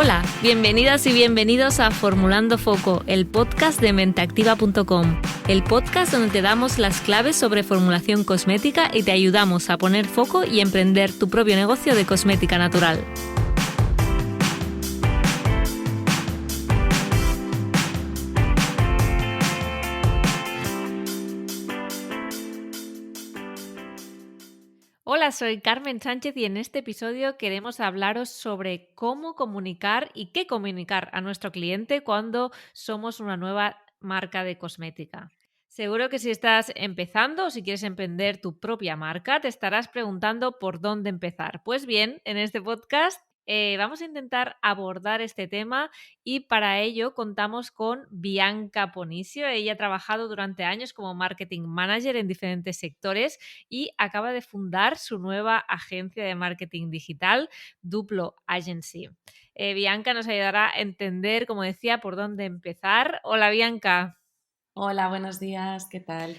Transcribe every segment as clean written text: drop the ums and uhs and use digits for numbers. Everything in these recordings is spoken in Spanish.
Hola, bienvenidas y bienvenidos a Formulando Foco, el podcast de menteactiva.com, el podcast donde te damos las claves sobre formulación cosmética y te ayudamos a poner foco y emprender tu propio negocio de cosmética natural. Hola, soy Carmen Sánchez y en este episodio queremos hablaros sobre cómo comunicar y qué comunicar a nuestro cliente cuando somos una nueva marca de cosmética. Seguro que si estás empezando o si quieres emprender tu propia marca, te estarás preguntando por dónde empezar. Pues bien, en este podcast vamos a intentar abordar este tema y para ello contamos con Bianca Ponicio. Ella ha trabajado durante años como marketing manager en diferentes sectores y acaba de fundar su nueva agencia de marketing digital, Duplo Agency. Bianca nos ayudará a entender, como decía, por dónde empezar. Hola, Bianca. Hola, buenos días, ¿qué tal?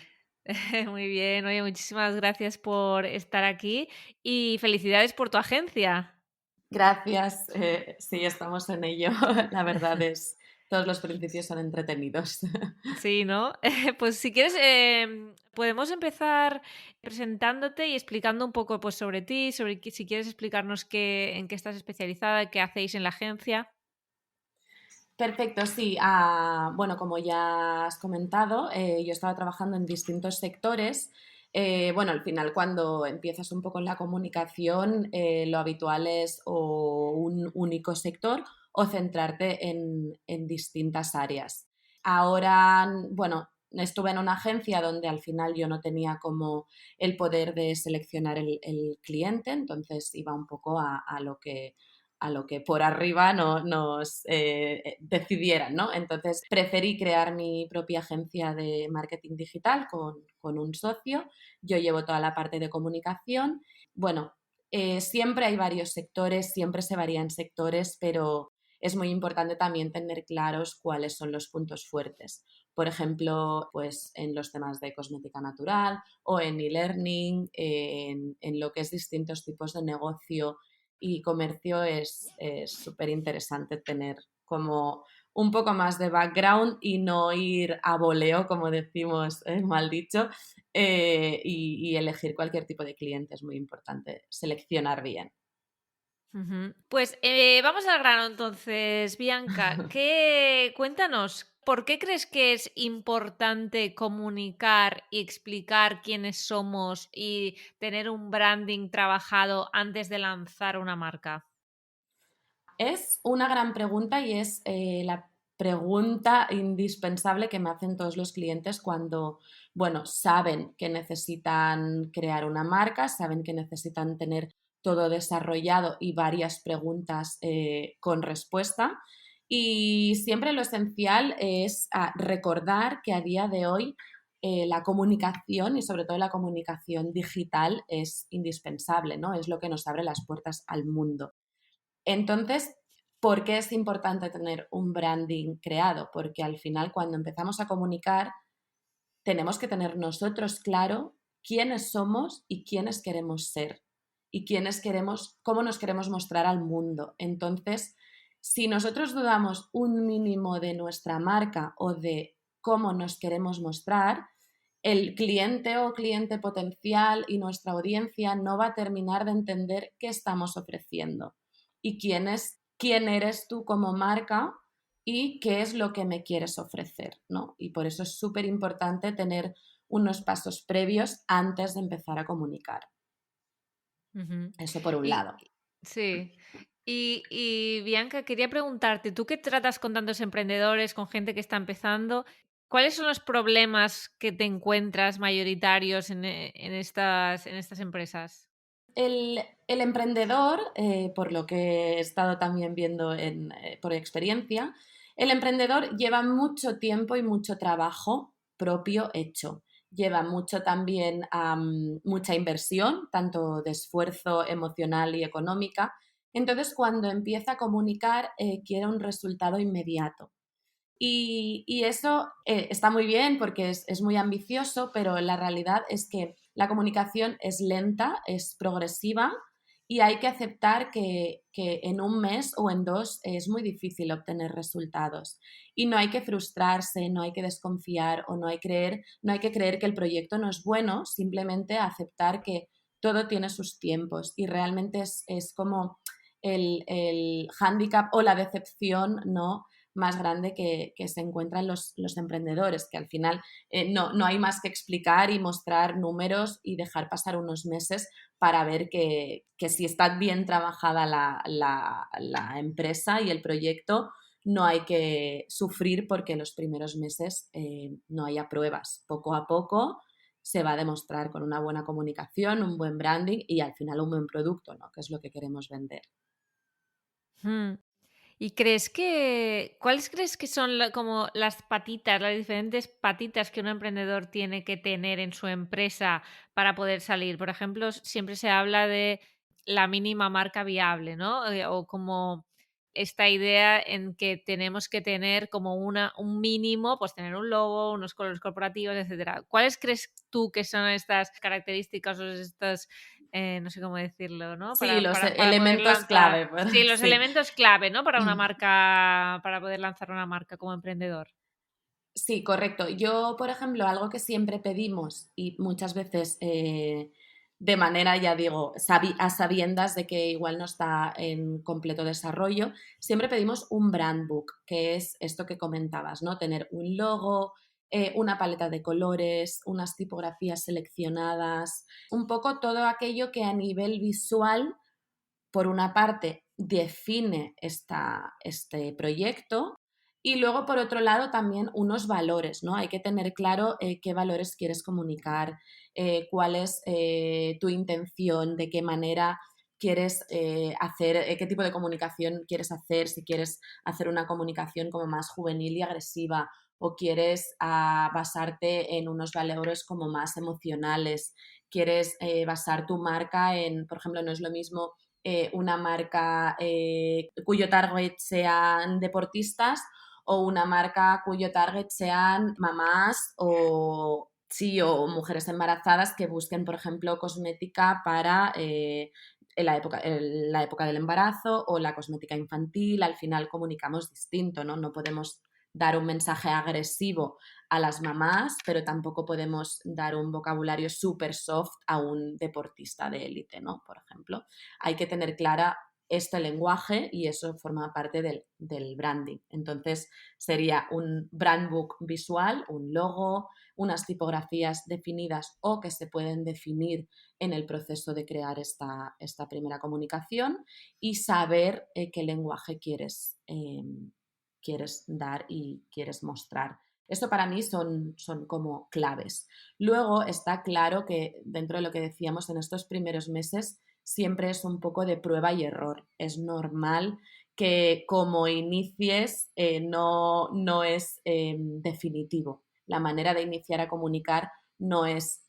Muy bien, oye, muchísimas gracias por estar aquí y felicidades por tu agencia. Gracias, sí, estamos en ello. La verdad es, todos los principios son entretenidos. Sí, ¿no? Pues si quieres, podemos empezar presentándote y explicando un poco pues, sobre ti, si quieres explicarnos en qué estás especializada, qué hacéis en la agencia. Perfecto, sí. Bueno, como ya has comentado, yo estaba trabajando en distintos sectores. Bueno, al final cuando empiezas un poco en la comunicación, lo habitual es o un único sector o centrarte en distintas áreas. Ahora, bueno, estuve en una agencia donde al final yo no tenía como el poder de seleccionar el cliente, entonces iba un poco a lo que por arriba nos decidieran, ¿no? Entonces preferí crear mi propia agencia de marketing digital con un socio. Yo llevo toda la parte de comunicación. Bueno, siempre hay varios sectores, siempre se varían sectores, pero es muy importante también tener claros cuáles son los puntos fuertes. Por ejemplo, pues en los temas de cosmética natural o en e-learning, en lo que es distintos tipos de negocio y comercio es súper interesante tener como un poco más de background y no ir a voleo, como decimos mal dicho, y elegir cualquier tipo de cliente. Es muy importante seleccionar bien. Ujú. Pues vamos al grano entonces, Bianca. Cuéntanos, ¿por qué crees que es importante comunicar y explicar quiénes somos y tener un branding trabajado antes de lanzar una marca? Es una gran pregunta y es la pregunta indispensable que me hacen todos los clientes cuando, bueno, saben que necesitan crear una marca, saben que necesitan tener todo desarrollado y varias preguntas con respuesta. Y siempre lo esencial es recordar que a día de hoy la comunicación y sobre todo la comunicación digital es indispensable, ¿no? Es lo que nos abre las puertas al mundo. Entonces, ¿por qué es importante tener un branding creado? Porque al final, cuando empezamos a comunicar, tenemos que tener nosotros claro quiénes somos y quiénes queremos ser y cómo nos queremos mostrar al mundo. Entonces, si nosotros dudamos un mínimo de nuestra marca o de cómo nos queremos mostrar, el cliente o cliente potencial y nuestra audiencia no va a terminar de entender qué estamos ofreciendo y quién eres tú como marca y qué es lo que me quieres ofrecer, ¿no? Y por eso es súper importante tener unos pasos previos antes de empezar a comunicar. Ujú. Eso por un Y lado. sí. Y Bianca, quería preguntarte, tú que tratas con tantos emprendedores, con gente que está empezando, ¿cuáles son los problemas que te encuentras mayoritarios en estas empresas? El emprendedor, por lo que he estado también viendo por experiencia, el emprendedor lleva mucho tiempo y mucho trabajo propio hecho. Lleva mucho también mucha inversión, tanto de esfuerzo emocional y económica. Entonces, cuando empieza a comunicar, quiere un resultado inmediato. Y eso está muy bien porque es muy ambicioso, pero la realidad es que la comunicación es lenta, es progresiva y hay que aceptar que en un mes o en dos es muy difícil obtener resultados. Y no hay que frustrarse, no hay que desconfiar o no hay que creer que el proyecto no es bueno, simplemente aceptar que todo tiene sus tiempos y realmente es como el hándicap o la decepción, ¿no?, más grande que se encuentran los emprendedores, que al final no hay más que explicar y mostrar números y dejar pasar unos meses para ver que si está bien trabajada la empresa y el proyecto, no hay que sufrir porque los primeros meses no haya pruebas. Poco a poco se va a demostrar con una buena comunicación, un buen branding y al final un buen producto, ¿no?, que es lo que queremos vender. Mm. ¿Y cuáles crees que son como las patitas, las diferentes patitas que un emprendedor tiene que tener en su empresa para poder salir? Por ejemplo, siempre se habla de la mínima marca viable, ¿no? O como esta idea en que tenemos que tener como un mínimo, pues tener un logo, unos colores corporativos, etcétera. ¿Cuáles crees tú que son estas características o estas, no sé cómo decirlo, ¿no? Sí, los Para poder elementos lanzar. clave, Sí, los sí. elementos clave, ¿no? Para una marca, para poder lanzar una marca como emprendedor. Sí, correcto. Yo, por ejemplo, algo que siempre pedimos y muchas veces de manera, ya digo, a sabiendas de que igual no está en completo desarrollo, siempre pedimos un brand book, que es esto que comentabas, ¿no? Tener un logo, una paleta de colores, unas tipografías seleccionadas, un poco todo aquello que a nivel visual, por una parte, define este proyecto y luego, por otro lado, también unos valores, ¿no? Hay que tener claro qué valores quieres comunicar, cuál es tu intención, de qué manera quieres hacer, qué tipo de comunicación quieres hacer, si quieres hacer una comunicación como más juvenil y agresiva o quieres basarte en unos valores como más emocionales, quieres basar tu marca en, por ejemplo, no es lo mismo una marca cuyo target sean deportistas o una marca cuyo target sean mamás o, sí, o mujeres embarazadas que busquen, por ejemplo, cosmética para la época del embarazo o la cosmética infantil. Al final comunicamos distinto, ¿no? No podemos dar un mensaje agresivo a las mamás, pero tampoco podemos dar un vocabulario súper soft a un deportista de élite, ¿no? Por ejemplo, hay que tener clara este lenguaje y eso forma parte del branding. Entonces, sería un brand book visual, un logo, unas tipografías definidas o que se pueden definir en el proceso de crear esta primera comunicación y saber qué lenguaje quieres dar y quieres mostrar. Esto para mí son como claves. Luego está claro que dentro de lo que decíamos en estos primeros meses siempre es un poco de prueba y error. Es normal que como inicies no es definitivo. La manera de iniciar a comunicar no es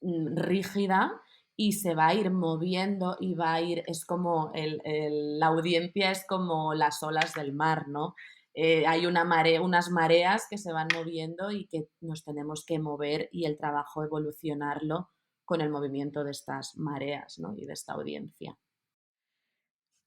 rígida y se va a ir moviendo y va a ir, es como la audiencia es como las olas del mar, ¿no? Hay unas mareas que se van moviendo y que nos tenemos que mover y el trabajo evolucionarlo con el movimiento de estas mareas, ¿no?, y de esta audiencia.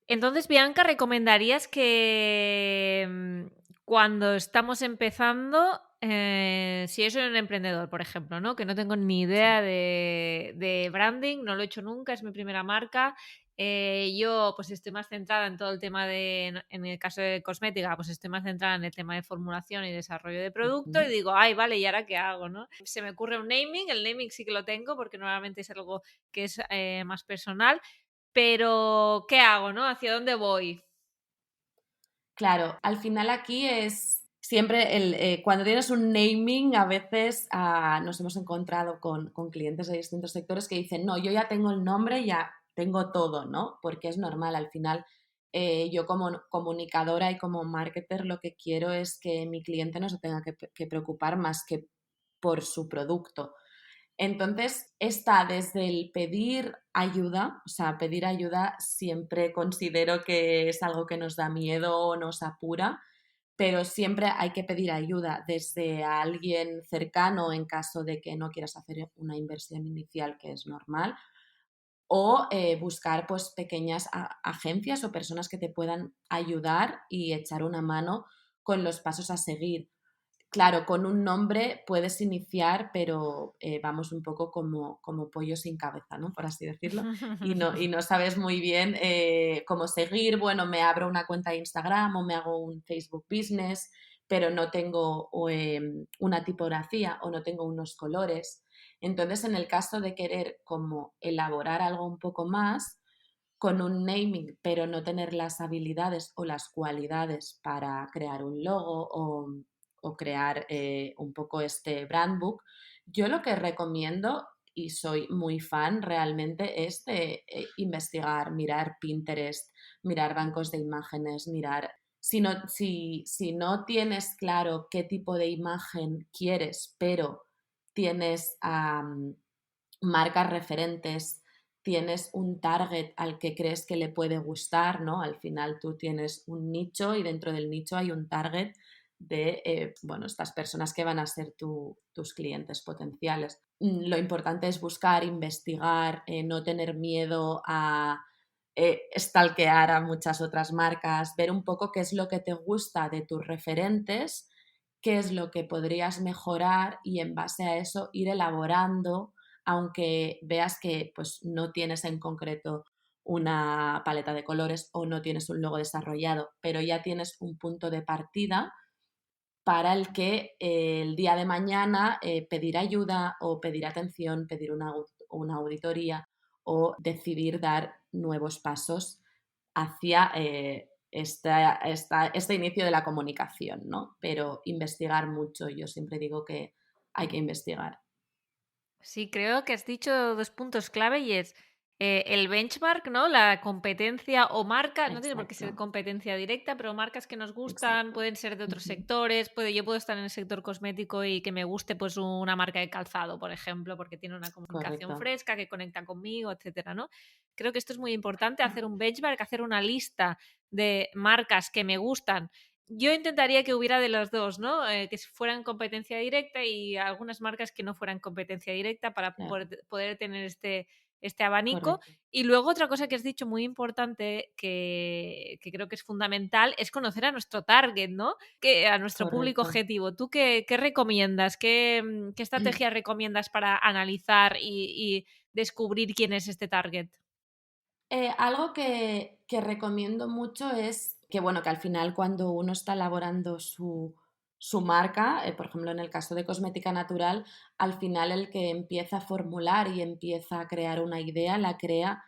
Entonces, Bianca, ¿recomendarías que cuando estamos empezando, si yo soy un emprendedor, por ejemplo, ¿no? Que no tengo ni Sí. idea de branding, no lo he hecho nunca, es mi primera marca. Yo pues estoy más centrada en todo el tema en el caso de cosmética, pues estoy más centrada en el tema de formulación y desarrollo de producto y Ujú. digo, ay, vale, ¿y ahora qué hago, no? Se me ocurre un naming, el naming sí que lo tengo porque normalmente es algo que es más personal, pero, ¿qué hago, no? ¿Hacia dónde voy? Claro, al final aquí es siempre cuando tienes un naming, a veces nos hemos encontrado con clientes de distintos sectores que dicen, no, yo ya tengo el nombre, ya tengo todo, ¿no? Porque es normal, al final yo como comunicadora y como marketer lo que quiero es que mi cliente no se tenga que preocupar más que por su producto. Entonces, está desde el pedir ayuda, o sea, pedir ayuda siempre considero que es algo que nos da miedo o nos apura, pero siempre hay que pedir ayuda desde a alguien cercano en caso de que no quieras hacer una inversión inicial, que es normal, o buscar pues pequeñas agencias o personas que te puedan ayudar y echar una mano con los pasos a seguir. Claro, con un nombre puedes iniciar, pero vamos un poco como pollo sin cabeza, ¿no? Por así decirlo. Y no sabes muy bien cómo seguir. Bueno, me abro una cuenta de Instagram o me hago un Facebook Business, pero no tengo una tipografía o no tengo unos colores. Entonces, en el caso de querer como elaborar algo un poco más, con un naming, pero no tener las habilidades o las cualidades para crear un logo o crear un poco este brand book, yo lo que recomiendo y soy muy fan realmente es de investigar, mirar Pinterest, mirar bancos de imágenes, mirar... Si no tienes claro qué tipo de imagen quieres, pero tienes marcas referentes, tienes un target al que crees que le puede gustar, ¿no? Al final tú tienes un nicho y dentro del nicho hay un target de, bueno, estas personas que van a ser tus clientes potenciales. Lo importante es buscar, investigar, no tener miedo a stalkear a muchas otras marcas, ver un poco qué es lo que te gusta de tus referentes, qué es lo que podrías mejorar y en base a eso ir elaborando, aunque veas que pues, no tienes en concreto una paleta de colores o no tienes un logo desarrollado, pero ya tienes un punto de partida para el que el día de mañana pedir ayuda o pedir atención, pedir una auditoría o decidir dar nuevos pasos hacia este inicio de la comunicación, ¿no? Pero investigar mucho, yo siempre digo que hay que investigar. Sí, creo que has dicho dos puntos clave y es el benchmark, ¿no? La competencia o marca, no tiene por qué ser Exacto, competencia directa, pero marcas que nos gustan, exacto. pueden ser de otros Ujú. sectores, yo puedo estar en el sector cosmético y que me guste pues una marca de calzado, por ejemplo, porque tiene una comunicación Correcto, fresca, que conecta conmigo, etcétera, ¿no? Creo que esto es muy importante, hacer un benchmark, hacer una lista de marcas que me gustan. Yo intentaría que hubiera de las dos, ¿no? Que fueran competencia directa y algunas marcas que no fueran competencia directa para claro, poder tener este abanico. correcto, Y luego otra cosa que has dicho muy importante, que creo que es fundamental, es conocer a nuestro target, ¿no? A nuestro público correcto. objetivo. ¿Tú qué recomiendas? ¿Qué estrategia recomiendas para analizar y descubrir quién es este target? Algo que recomiendo mucho es que, bueno, que al final cuando uno está elaborando su marca, por ejemplo, en el caso de cosmética natural, al final el que empieza a formular y empieza a crear una idea, la crea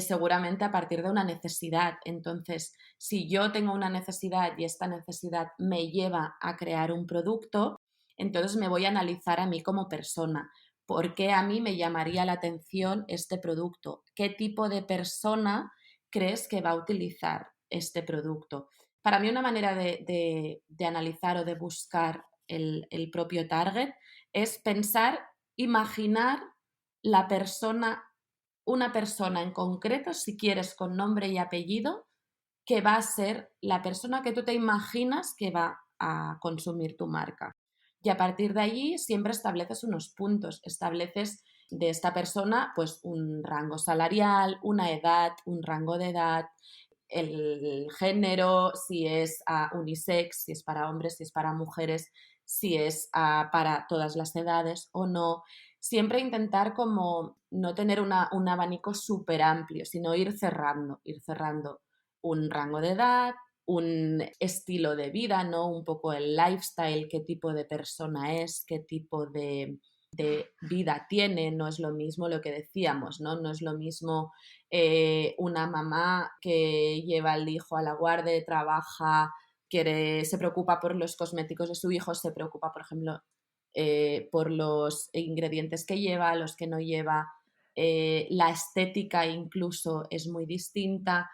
seguramente a partir de una necesidad. Entonces, si yo tengo una necesidad y esta necesidad me lleva a crear un producto, entonces me voy a analizar a mí como persona. ¿Por qué a mí me llamaría la atención este producto? ¿Qué tipo de persona crees que va a utilizar este producto? Para mí una manera de analizar o de buscar el propio target es pensar, imaginar la persona, una persona en concreto, si quieres con nombre y apellido, que va a ser la persona que tú te imaginas que va a consumir tu marca. Y a partir de allí siempre estableces unos puntos, estableces de esta persona pues un rango salarial, una edad, un rango de edad, el género, si es unisex, si es para hombres, si es para mujeres, si es para todas las edades o no. Siempre intentar como no tener un abanico súper amplio, sino ir cerrando un rango de edad, un estilo de vida, ¿no? Un poco el lifestyle, qué tipo de persona es, qué tipo de vida tiene, no es lo mismo lo que decíamos, ¿no? No es lo mismo una mamá que lleva al hijo a la guardia, trabaja, se preocupa por los cosméticos de su hijo, se preocupa, por ejemplo, por los ingredientes que lleva, los que no lleva, la estética incluso es muy distinta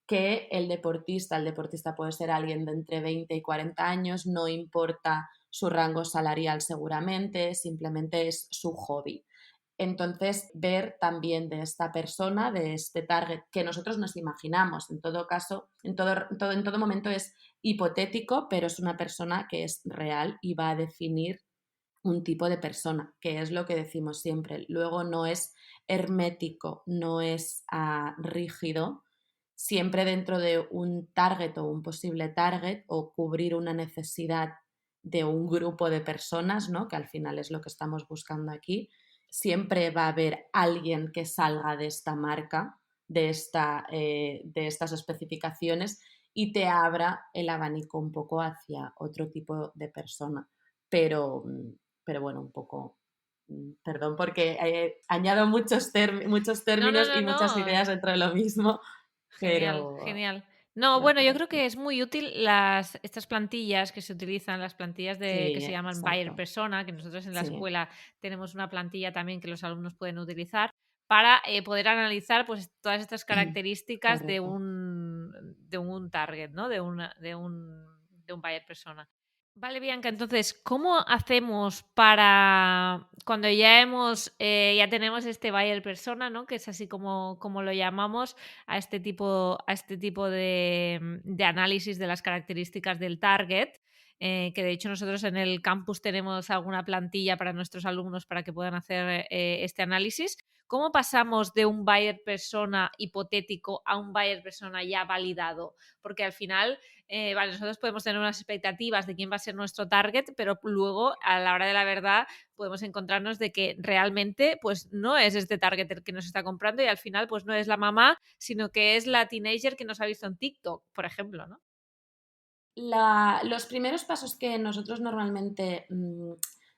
que el deportista. El deportista puede ser alguien de entre 20 y 40 años, no importa su rango salarial seguramente, simplemente es su hobby. Entonces, ver también de esta persona, de este target que nosotros nos imaginamos, en todo caso, en todo momento es hipotético, pero es una persona que es real y va a definir un tipo de persona, que es lo que decimos siempre. Luego no es hermético, no es rígido, siempre dentro de un target o un posible target o cubrir una necesidad de un grupo de personas, ¿no? Que al final es lo que estamos buscando aquí, siempre va a haber alguien que salga de esta marca, de estas especificaciones y te abra el abanico un poco hacia otro tipo de persona. Pero, pero bueno, un poco, perdón porque añado muchos No, no, términos no, y muchas no. ideas dentro de lo mismo, Genial, pero genial. No, va bueno, por yo creo aquí. que es muy útil estas plantillas que se utilizan, las plantillas que Sí, se llaman Buyer exacto. Persona, que nosotros en la Sí, escuela tenemos una plantilla también que los alumnos pueden utilizar para poder analizar pues todas estas características correcto. de un target, ¿no? De un buyer persona. Vale, Bianca, entonces, ¿cómo hacemos para cuando ya tenemos este buyer persona, ¿no? Que es así como lo llamamos, a este tipo de análisis de las características del target? Que de hecho nosotros en el campus tenemos alguna plantilla para nuestros alumnos para que puedan hacer este análisis. ¿Cómo pasamos de un buyer persona hipotético a un buyer persona ya validado? Porque al final vale, nosotros podemos tener unas expectativas de quién va a ser nuestro target, pero luego a la hora de la verdad podemos encontrarnos de que realmente pues no es este target el que nos está comprando y al final pues no es la mamá, sino que es la teenager que nos ha visto en TikTok, por ejemplo, ¿no? Los primeros pasos que nosotros normalmente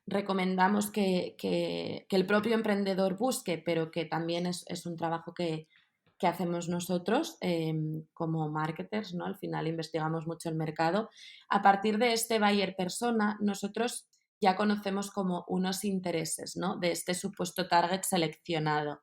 recomendamos que el propio emprendedor busque, pero que también es un trabajo que hacemos nosotros como marketers, ¿no? Al final investigamos mucho el mercado. A partir de este buyer persona, nosotros ya conocemos como unos intereses, ¿no? De este supuesto target seleccionado.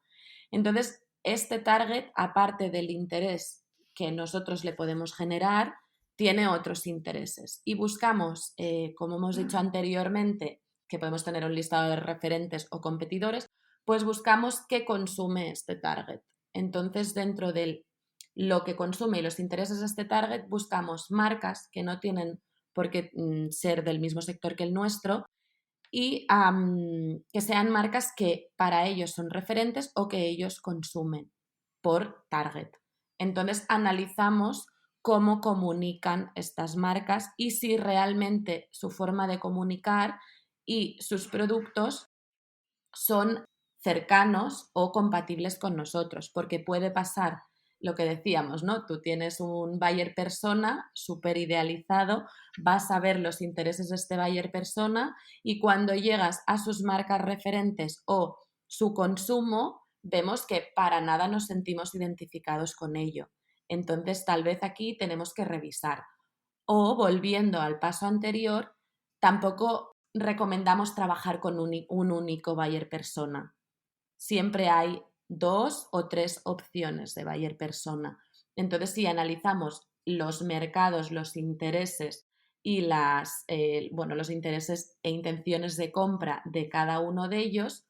Entonces, este target, aparte del interés que nosotros le podemos generar, tiene otros intereses. Y buscamos, como hemos dicho anteriormente, que podemos tener un listado de referentes o competidores, pues buscamos qué consume este target. Entonces, dentro de lo que consume y los intereses de este target, buscamos marcas que no tienen por qué ser del mismo sector que el nuestro y que sean marcas que para ellos son referentes o que ellos consumen por target. Entonces analizamos cómo comunican estas marcas y si realmente su forma de comunicar y sus productos son cercanos o compatibles con nosotros, porque puede pasar lo que decíamos, ¿no? Tú tienes un buyer persona súper idealizado, vas a ver los intereses de este buyer persona y cuando llegas a sus marcas referentes o su consumo, vemos que para nada nos sentimos identificados con ello. Entonces, tal vez aquí tenemos que revisar. O, volviendo al paso anterior, tampoco recomendamos trabajar con un único buyer persona. Siempre hay dos o tres opciones de buyer persona. Entonces, si analizamos los mercados, los intereses y los intereses e intenciones de compra de cada uno de ellos,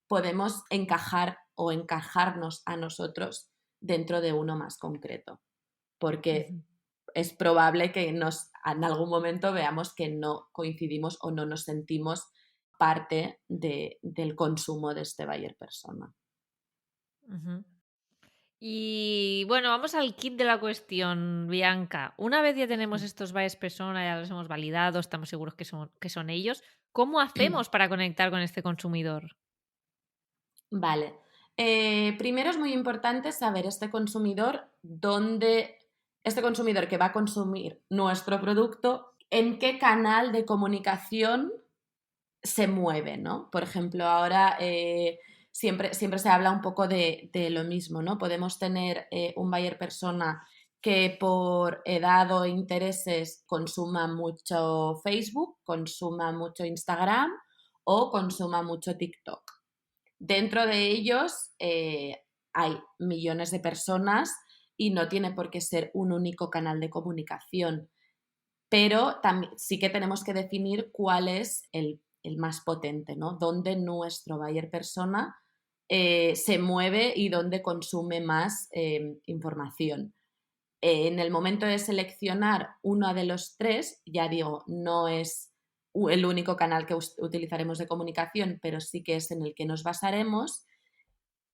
podemos encajar o encajarnos a nosotros dentro de uno más concreto. Porque Ujú. es probable que en algún momento veamos que no coincidimos o no nos sentimos parte del consumo de este buyer persona. Ujú. Y bueno, vamos al kit de la cuestión, Bianca. Una vez ya tenemos estos buyers persona, ya los hemos validado, estamos seguros que son ellos, ¿cómo hacemos para conectar con este consumidor? Vale. Primero es muy importante saber este consumidor que va a consumir nuestro producto, en qué canal de comunicación se mueve, ¿no? Por ejemplo, ahora siempre se habla un poco de lo mismo, ¿no? Podemos tener un buyer persona que por edad o intereses consuma mucho Facebook, consuma mucho Instagram o consuma mucho TikTok. Dentro de ellos hay millones de personas y no tiene por qué ser un único canal de comunicación, pero también sí que tenemos que definir cuál es el más potente, ¿no? Dónde nuestro buyer persona se mueve y dónde consume más información. En el momento de seleccionar uno de los tres, ya digo, no es el único canal que utilizaremos de comunicación, pero sí que es en el que nos basaremos.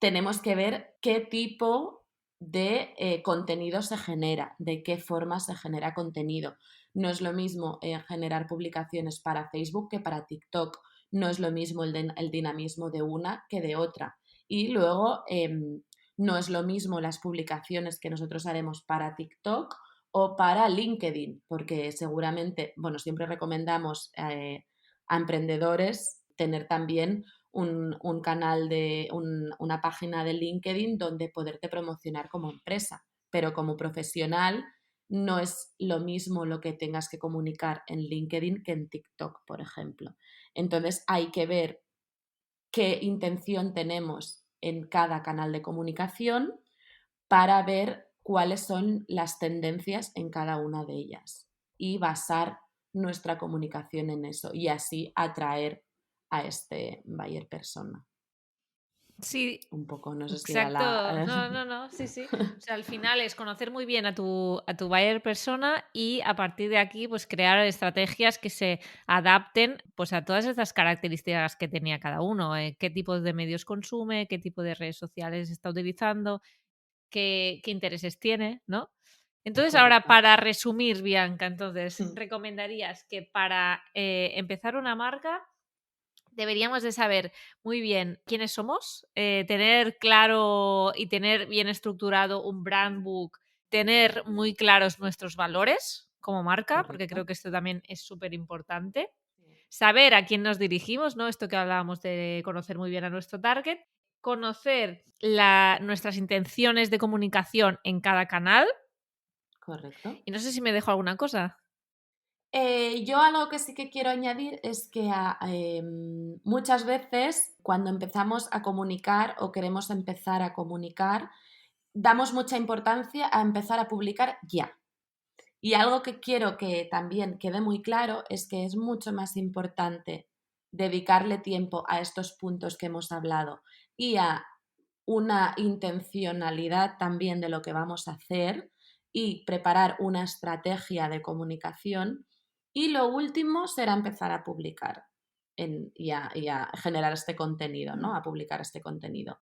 tenemos que ver qué tipo de contenido se genera, de qué forma se genera contenido. No es lo mismo generar publicaciones para Facebook que para TikTok. No es lo mismo el dinamismo de una que de otra. Y luego no es lo mismo las publicaciones que nosotros haremos para TikTok o para LinkedIn, porque seguramente, bueno, siempre recomendamos a emprendedores tener también un canal una página de LinkedIn donde poderte promocionar como empresa, pero como profesional no es lo mismo lo que tengas que comunicar en LinkedIn que en TikTok, por ejemplo. Entonces hay que ver qué intención tenemos en cada canal de comunicación para ver cuáles son las tendencias en cada una de ellas y basar nuestra comunicación en eso y así atraer a este buyer persona. Sí, Un poco, no sé si era exacto. la... No, no, no, sí, sí. O sea, al final es conocer muy bien a tu buyer persona y a partir de aquí, pues crear estrategias que se adapten pues a todas estas características que tenía cada uno. Qué tipos de medios consume, qué tipo de redes sociales está utilizando, qué intereses tiene, ¿no? Entonces, ahora Correcto. para resumir, Bianca, entonces, ¿recomendarías que para empezar una marca deberíamos de saber muy bien quiénes somos, tener claro y tener bien estructurado un brand book, tener muy claros nuestros valores como marca, porque creo Correcto. que esto también es súper importante, saber a quién nos dirigimos, ¿no? Esto que hablábamos de conocer muy bien a nuestro target, conocer nuestras intenciones de comunicación en cada canal, Correcto. y no sé si me dejo alguna cosa. Yo algo que sí que quiero añadir es que muchas veces cuando empezamos a comunicar o queremos empezar a comunicar, damos mucha importancia a empezar a publicar ya. Y algo que quiero que también quede muy claro es que es mucho más importante dedicarle tiempo a estos puntos que hemos hablado y a una intencionalidad también de lo que vamos a hacer y preparar una estrategia de comunicación. Y lo último será empezar a publicar y a generar este contenido, ¿no? A publicar este contenido.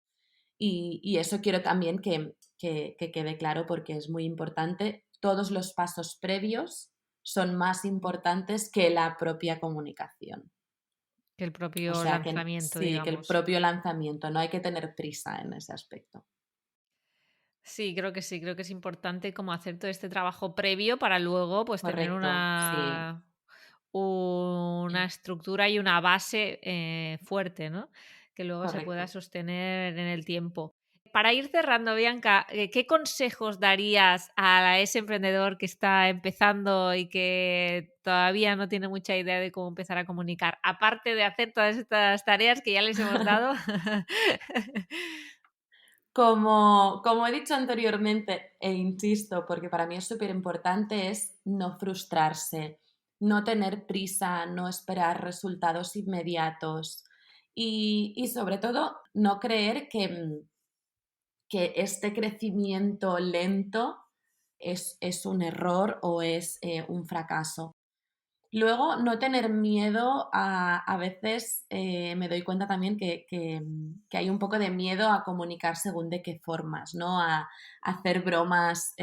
Y eso quiero también que quede claro porque es muy importante. Todos los pasos previos son más importantes que la propia comunicación. Que el O propio sea que lanzamiento, sí, que el digamos. propio lanzamiento, no hay que tener prisa en ese aspecto. Sí, creo que es importante como hacer todo este trabajo previo para luego pues tener Correcto, sí. una estructura y una base fuerte, ¿no? Que luego se pueda Correcto. sostener en el tiempo. Para ir cerrando, Bianca, ¿qué consejos darías a ese emprendedor que está empezando y que todavía no tiene mucha idea de cómo empezar a comunicar? Aparte de hacer todas estas tareas que ya les hemos dado. Como he dicho anteriormente, e insisto, porque para mí es súper importante, es no frustrarse, no tener prisa, no esperar resultados inmediatos y sobre todo no creer que este crecimiento lento es un error o es un fracaso. Luego, no tener miedo a veces me doy cuenta también que hay un poco de miedo a comunicar según de qué formas, ¿no? A hacer bromas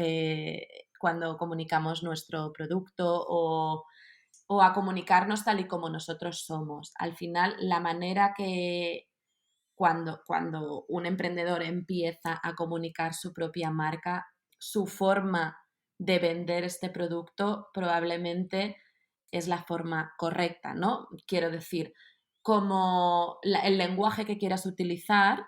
cuando comunicamos nuestro producto o a comunicarnos tal y como nosotros somos. Al final, la manera que cuando un emprendedor empieza a comunicar su propia marca, su forma de vender este producto probablemente es la forma correcta, ¿no? Quiero decir, como el lenguaje que quieras utilizar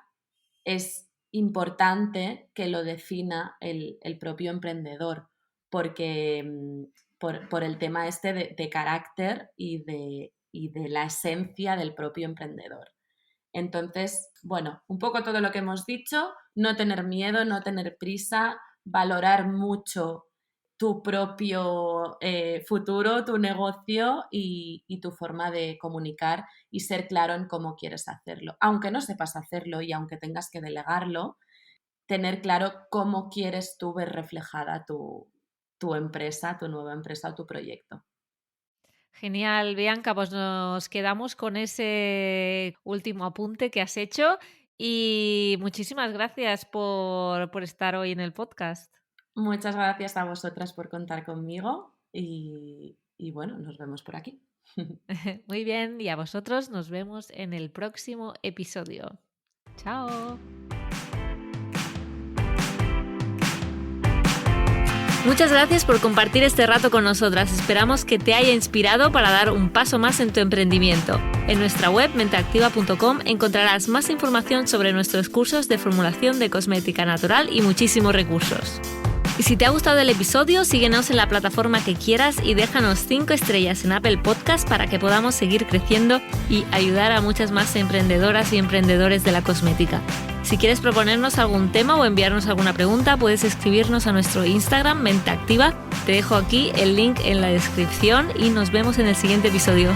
es importante que lo defina el propio emprendedor, porque por el tema este de carácter y de la esencia del propio emprendedor. Entonces, bueno, un poco todo lo que hemos dicho, no tener miedo, no tener prisa, valorar mucho tu propio futuro, tu negocio y tu forma de comunicar y ser claro en cómo quieres hacerlo. Aunque no sepas hacerlo y aunque tengas que delegarlo, tener claro cómo quieres tú ver reflejada tu empresa, tu nueva empresa o tu proyecto. Genial, Bianca, pues nos quedamos con ese último apunte que has hecho Y muchísimas gracias por estar hoy en el podcast. Muchas gracias a vosotras por contar conmigo y bueno, nos vemos por aquí. Muy bien, y a vosotros nos vemos en el próximo episodio. Chao. Muchas gracias por compartir este rato con nosotras. Esperamos que te haya inspirado para dar un paso más en tu emprendimiento. En nuestra web menteactiva.com encontrarás más información sobre nuestros cursos de formulación de cosmética natural y muchísimos recursos. Y si te ha gustado el episodio, síguenos en la plataforma que quieras y déjanos 5 estrellas en Apple Podcast para que podamos seguir creciendo y ayudar a muchas más emprendedoras y emprendedores de la cosmética. Si quieres proponernos algún tema o enviarnos alguna pregunta, puedes escribirnos a nuestro Instagram, Mente Activa. Te dejo aquí el link en la descripción y nos vemos en el siguiente episodio.